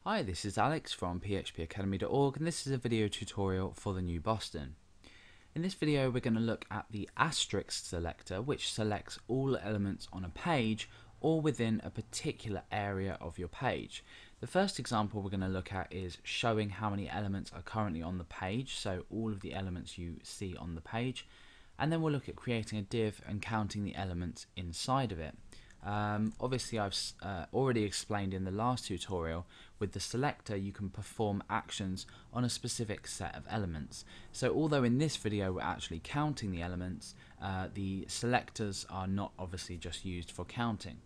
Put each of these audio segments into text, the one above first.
Hi, this is Alex from phpacademy.org and this is a video tutorial for the new Boston. In this video we're going to look at the asterisk selector, which selects all elements on a page or within a particular area of your page. The first example we're going to look at is showing how many elements are currently on the page, so all of the elements you see on the page, and then we'll look at creating a div and counting the elements inside of it. Obviously I've already explained in the last tutorial, with the selector you can perform actions on a specific set of elements. So although in this video we're actually counting the elements, the selectors are not obviously just used for counting.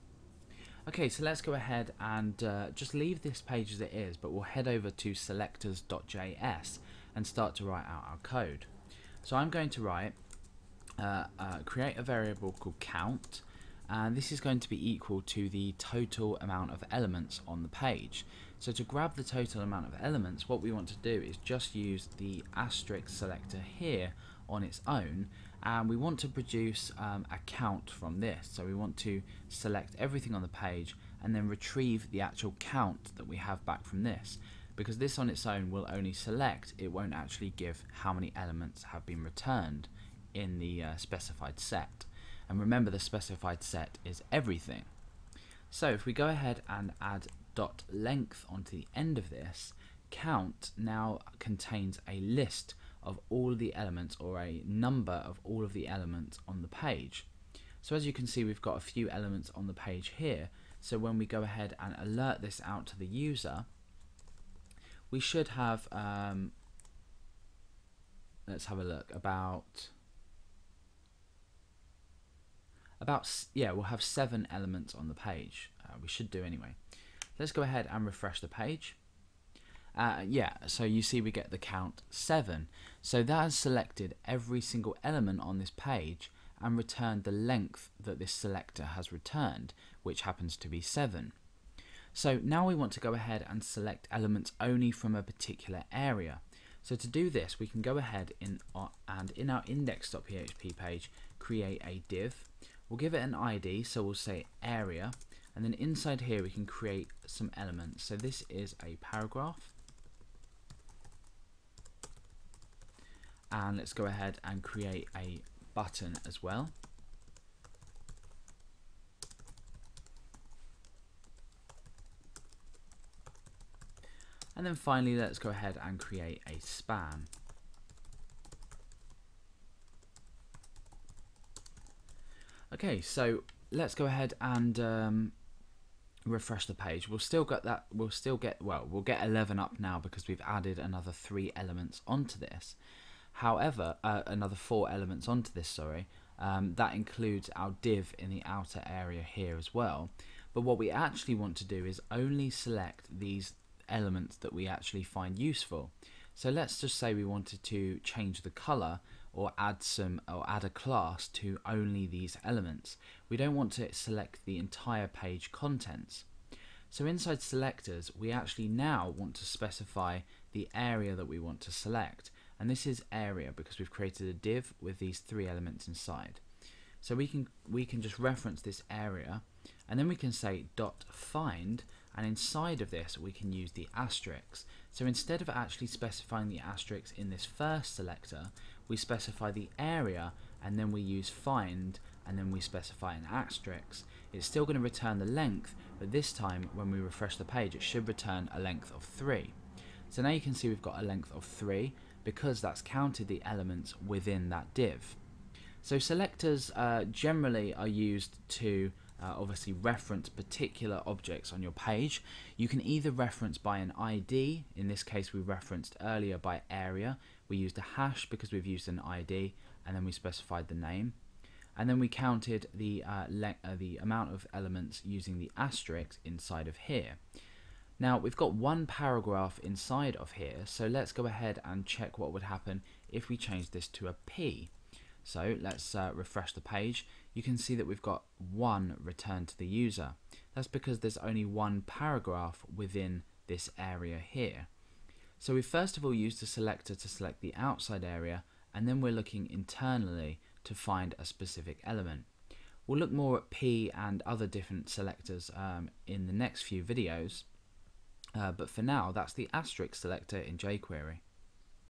Okay, so let's go ahead and just leave this page as it is, but we'll head over to selectors.js and start to write out our code. So I'm going to write create a variable called count, and this is going to be equal to the total amount of elements on the page. So to grab the total amount of elements, what we want to do is just use the asterisk selector here on its own, and we want to produce a count from this. So we want to select everything on the page and then retrieve the actual count that we have back from this. Because this on its own will only select, it won't actually give how many elements have been returned in the specified set. And remember, the specified set is everything. So if we go ahead and add dot length onto the end of this, count now contains a list of all the elements, or a number of all of the elements on the page. So as you can see, we've got a few elements on the page here. So when we go ahead and alert this out to the user, we should have, let's have a look, we'll have 7 elements on the page. We should do anyway. Let's go ahead and refresh the page. So you see we get the count 7. So that has selected every single element on this page and returned the length that this selector has returned, which happens to be 7. So now we want to go ahead and select elements only from a particular area. So to do this, we can go ahead and in our index.php page create a div. We'll give it an ID, so we'll say area, and then inside here we can create some elements. So this is a paragraph, and let's go ahead and create a button as well. And then finally, let's go ahead and create a span. Okay, so let's go ahead and refresh the page. We'll get 11 up now because we've added another 3 elements onto this. However, another 4 elements onto this, sorry. That includes our div in the outer area here as well. But what we actually want to do is only select these elements that we actually find useful. So let's just say we wanted to change the color or add a class to only these elements. We don't want to select the entire page contents. So inside selectors, we actually now want to specify the area that we want to select, and this is area because we've created a div with these 3 elements inside. So we can just reference this area, and then we can say dot find, and inside of this we can use the asterisk. So instead of actually specifying the asterisk in this first selector, we specify the area and then we use find and then we specify an asterisk. It's still going to return the length, but this time when we refresh the page it should return a length of 3. So now you can see we've got a length of 3 because that's counted the elements within that div. So selectors generally are used to obviously reference particular objects on your page. You can either reference by an ID, in this case we referenced earlier by area, we used a hash because we've used an ID and then we specified the name, and then we counted the amount of elements using the asterisk inside of here. Now we've got 1 paragraph inside of here, so let's go ahead and check what would happen if we change this to a P. So let's refresh the page. You can see that we've got 1 returned to the user. That's because there's only 1 paragraph within this area here. So we first of all used the selector to select the outside area, and then we're looking internally to find a specific element. We'll look more at P and other different selectors in the next few videos. But for now, that's the asterisk selector in jQuery.